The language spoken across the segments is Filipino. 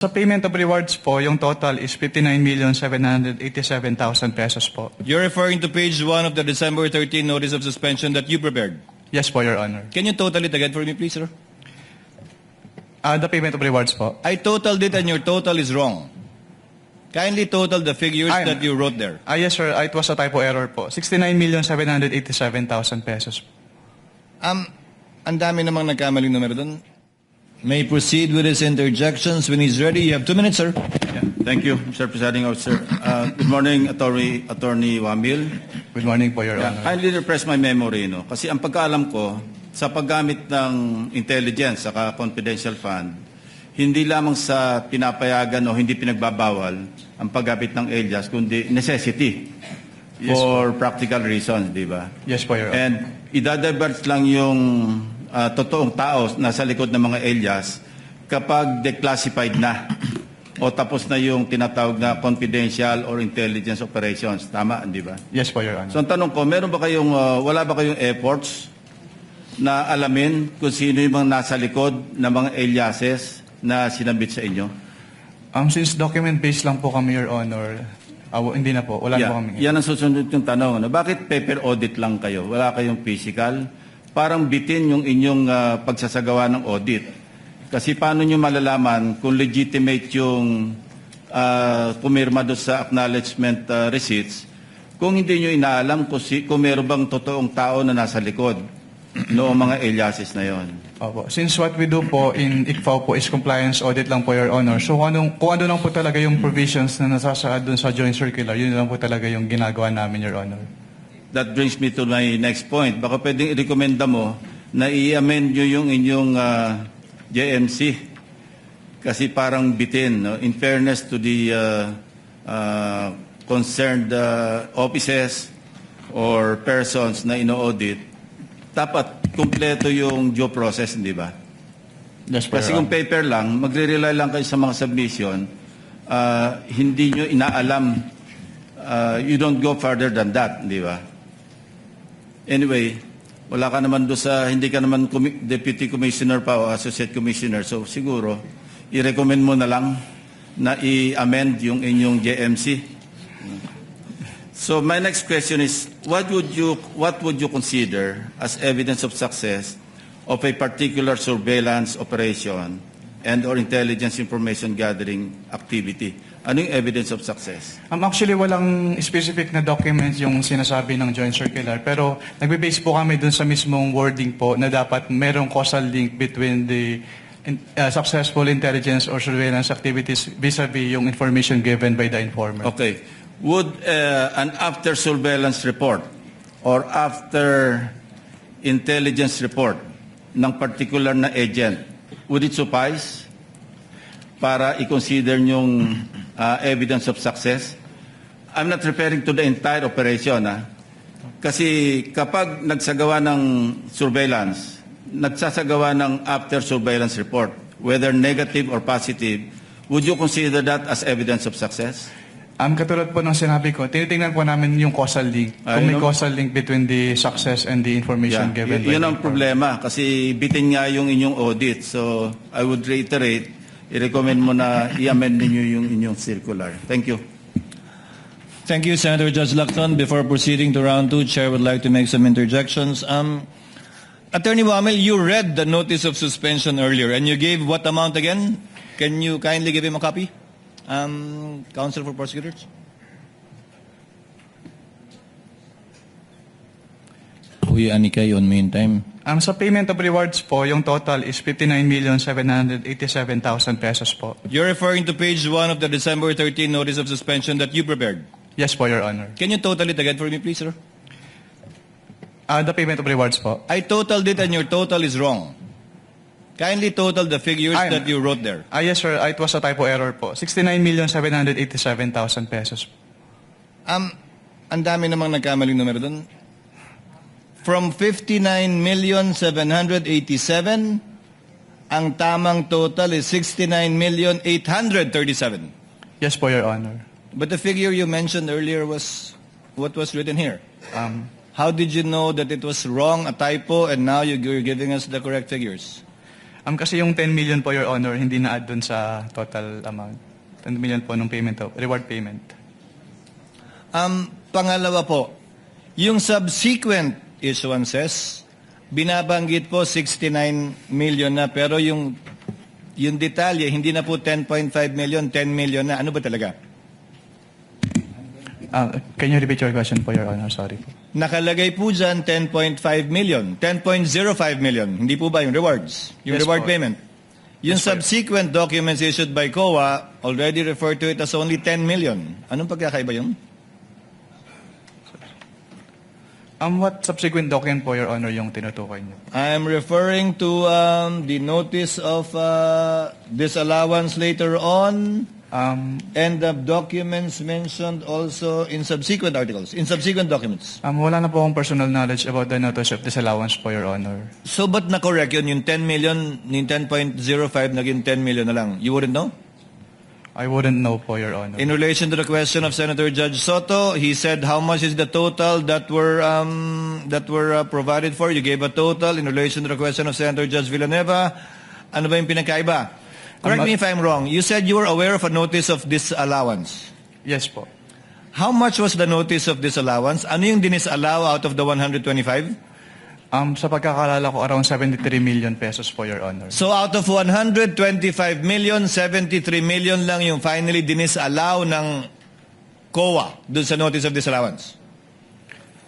Sa payment of rewards po, yung total is 59,787,000 pesos po. You're referring to page 1 of the December 13 notice of suspension that you prepared. Yes po, Your Honor. Can you total it again for me, please, sir? The payment of rewards po. I totaled it and your total is wrong. Kindly total the figures that you wrote there. Yes, sir. It was a typo error po. 69,787,000 pesos. Ang dami namang nagkamaling numero doon. May proceed with his interjections when he's ready. You have 2 minutes, sir. Yeah. Thank you, Mr. Presiding Officer. Good morning, Attorney Wamil. Good morning po, Your Honor. Kindly refresh my memory, no? Kasi ang pagkaalam ko, sa paggamit ng intelligence saka confidential fund, hindi lamang sa pinapayagan o hindi pinagbabawal ang paggamit ng alias, kundi necessity for practical reasons, di ba? Yes po, Your Honor. And idadivert lang yung totoong tao nasa likod ng mga alias kapag declassified na o tapos na yung tinatawag na confidential or intelligence operations. Tama, di ba? Yes po, Your Honor. So ang tanong ko, wala ba kayong efforts na alamin kung sino yung mga nasa likod ng mga aliases na sinabit sa inyo? Since document-based lang po kami, Your Honor, hindi na po. Wala na po kami. Yan ang susunod yung tanong. Ano? Bakit paper audit lang kayo? Wala kayong physical? Parang bitin yung inyong pagsasagawa ng audit. Kasi paano nyo malalaman kung legitimate yung pumirma doon sa acknowledgement receipts kung hindi nyo inaalam kung meron bang totoong tao na nasa likod noong mga aliases na yon? Opo. Since what we do po in ICFAO po is compliance audit lang po, Your Honor. So kung ano lang po talaga yung provisions na nasasaad dun sa joint circular, yun lang po talaga yung ginagawa namin, Your Honor. That brings me to my next point. Baka pwedeng i-recommenda mo na i-amend nyo yung inyong JMC. Kasi parang bitin. No? In fairness to the concerned offices or persons na ino-audit, dapat kumpleto yung due process, hindi ba? Yes, kasi kung paper lang, magre-rely lang kayo sa mga submission, hindi nyo inaalam, you don't go further than that, hindi ba? Anyway, wala ka naman doon hindi ka naman deputy commissioner pa o associate commissioner, so siguro, i-recommend mo na lang na i-amend yung inyong JMC. So my next question is, what would you consider as evidence of success of a particular surveillance operation and or intelligence information gathering activity? Ano yung evidence of success? Actually, walang specific na documents yung sinasabi ng joint circular, pero nagbe-base po kami dun sa mismong wording po na dapat merong causal link between the successful intelligence or surveillance activities vis-a-vis yung information given by the informer. Okay. Would an after surveillance report or after intelligence report ng particular na agent, would it suffice para i-consider yung evidence of success? I'm not referring to the entire operation. Kasi kapag nagsagawa ng surveillance, nagsasagawa ng after surveillance report, whether negative or positive, would you consider that as evidence of success? Katulad po ng sinabi ko, tinitingnan po namin yung causal link. Kung may causal link between the success and the information given by yun ang problema kasi bitin nga yung inyong audit. So I would reiterate, i-recommend mo na i-amend ninyo yung inyong circular. Thank you. Thank you, Senator Judge Lacton. Before proceeding to round 2, Chair would like to make some interjections. Attorney Wamil, you read the notice of suspension earlier and you gave what amount again? Can you kindly give him a copy? Counsel for prosecutors. Uy, Anikay, on meantime. Sa payment of rewards po, yung total is 59,787,000 pesos po. You're referring to page 1 of the December 13 notice of suspension that you prepared. Yes po, Your Honor. Can you total it again for me, please, sir? The payment of rewards po. I totaled it and your total is wrong. Kindly total the figures that you wrote there. Yes, sir. It was a typo error po. 69,787,000 pesos. Ang dami namang nagkamaling numero doon. From 59,787,000, ang tamang total is 69,837,000. Yes po, Your Honor. But the figure you mentioned earlier was what was written here. How did you know that it was wrong, a typo, and now you're giving us the correct figures? Kasi yung 10 million po, Your Honor, hindi na-add dun sa total amount. 10 million po nung payment, reward payment. Pangalawa po, yung subsequent issuances, binabanggit po 69 million na, pero yung detalye, hindi na po 10.5 million, 10 million na. Ano ba talaga? Can you repeat your question po, Your Honor? Sorry po. Nakalagay po dyan 10.5 million, 10.05 million. Hindi po ba yung rewards? Yung Yes reward po. payment? Yung Yes po. subsequent documents issued by COA already referred to it as only 10 million. Anong pagkakaiba yun? What subsequent document po, Your Honor, yung tinutukoy niyo? I'm referring to the notice of disallowance later on and the documents mentioned also in subsequent articles, in subsequent documents. Wala na po akong personal knowledge about the notice of disallowance po, Your Honor. So ba't na-correct yun? Yung 10 million, yung 10.05 naging 10 million na lang. You wouldn't know? I wouldn't know po, Your Honor. In relation to the question of Senator Judge Soto, he said how much is the total that were provided for. You gave a total. In relation to the question of Senator Judge Villanueva, ano ba yung pinakaiba? Correct me if I'm wrong. You said you were aware of a notice of disallowance. Yes po. How much was the notice of disallowance? Ano yung dinisallow out of the 125? Sa pagkakalala ko, around 73 million pesos po, Your Honor. So out of 125 million, 73 million lang yung finally dinisallow ng COA dun sa notice of disallowance.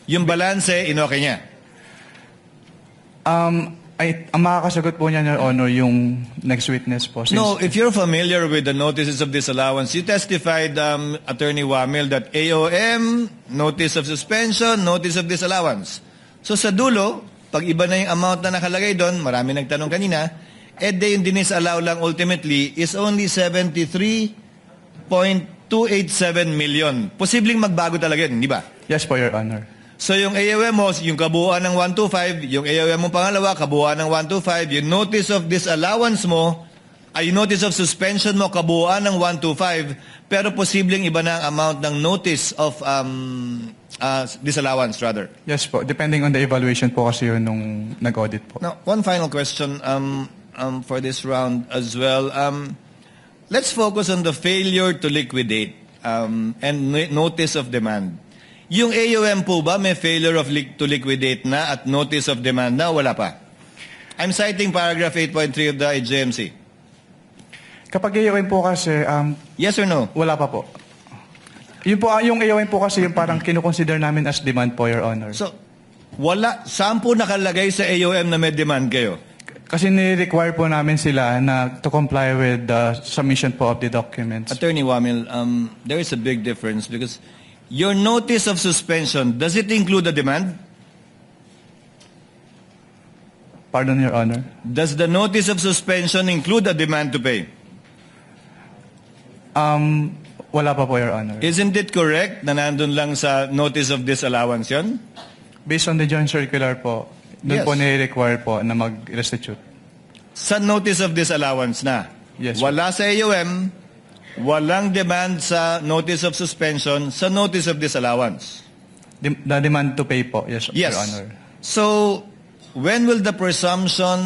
Yung balance, inoke niya. Ang makakasagot po niya, Your Honor, yung next witness po. No, if you're familiar with the notices of disallowance, you testified, Attorney Wamil, that AOM, notice of suspension, notice of disallowance. So sa dulo, pag iba na yung amount na nakalagay doon, marami nagtanong kanina, yung dinisallow lang ultimately is only 73.287 million. Posibleng magbago talaga yun, di ba? Yes po, Your Honor. So yung AOM mo, yung kabuuan ng 125, yung AOM mo pangalawa, kabuuan ng 125, yung notice of disallowance mo, ay yung notice of suspension mo, kabuuan ng 125, pero posibleng iba na ang amount ng notice of disallowance rather. Yes po. Depending on the evaluation po kasi yun nung nag-audit po. Now, one final question for this round as well. Let's focus on the failure to liquidate and notice of demand. Yung AOM po ba may failure to liquidate na at notice of demand na? Wala pa. I'm citing paragraph 8.3 of the IJMC. Kapag AOM po kasi, Yes or no? wala pa po. Yung AOM po kasi yung parang kinukonsider namin as demand po, Your Honor. So, wala. Saan po nakalagay sa AOM na may demand kayo? Kasi ni-require po namin sila na to comply with the submission po of the documents. Attorney Wamil, there is a big difference because your notice of suspension, does it include the demand? Pardon, Your Honor. Does the notice of suspension include a demand to pay? Wala pa po, Your Honor. Isn't it correct na nandun lang sa notice of disallowance yun? Based on the joint circular po, doon Yes. po ni-require po na mag-restitute. Sa notice of disallowance na. Yes. Wala sa AOM, walang demand sa notice of suspension, sa notice of disallowance. The demand to pay po, yes, Yes. Your Honor. So, when will the presumption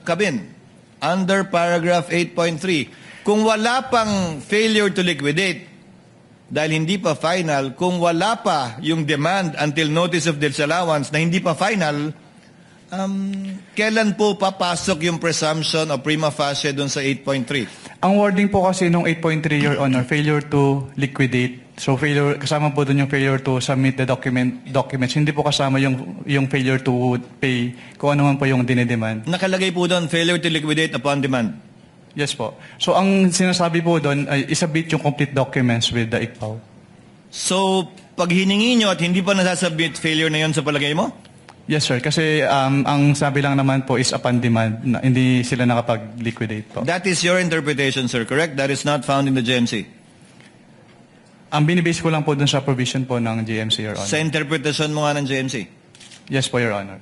come in? Under paragraph 8.3. Kung wala pang failure to liquidate, dahil hindi pa final, kung wala pa yung demand until notice of disallowance na hindi pa final, kailan po papasok yung presumption o prima facie dun sa 8.3? Ang wording po kasi nung 8.3, Your Honor, failure to liquidate. So kasama po doon yung failure to submit the documents. Hindi po kasama yung failure to pay kung ano man po yung dinidemand. Nakalagay po doon, failure to liquidate upon demand. Yes po. So ang sinasabi po doon ay isubmit yung complete documents with the ICPAO. So, pag hiningi nyo at hindi pa nasasubmit, failure na yun sa palagay mo? Yes, sir. Kasi ang sabi lang naman po is upon demand. Na hindi sila nakapag-liquidate po. That is your interpretation, sir, correct? That is not found in the GMC. Ang binibase ko lang po doon sa provision po ng GMC, Your Honor. Sa interpretation mo nga ng GMC. Yes po, Your Honor.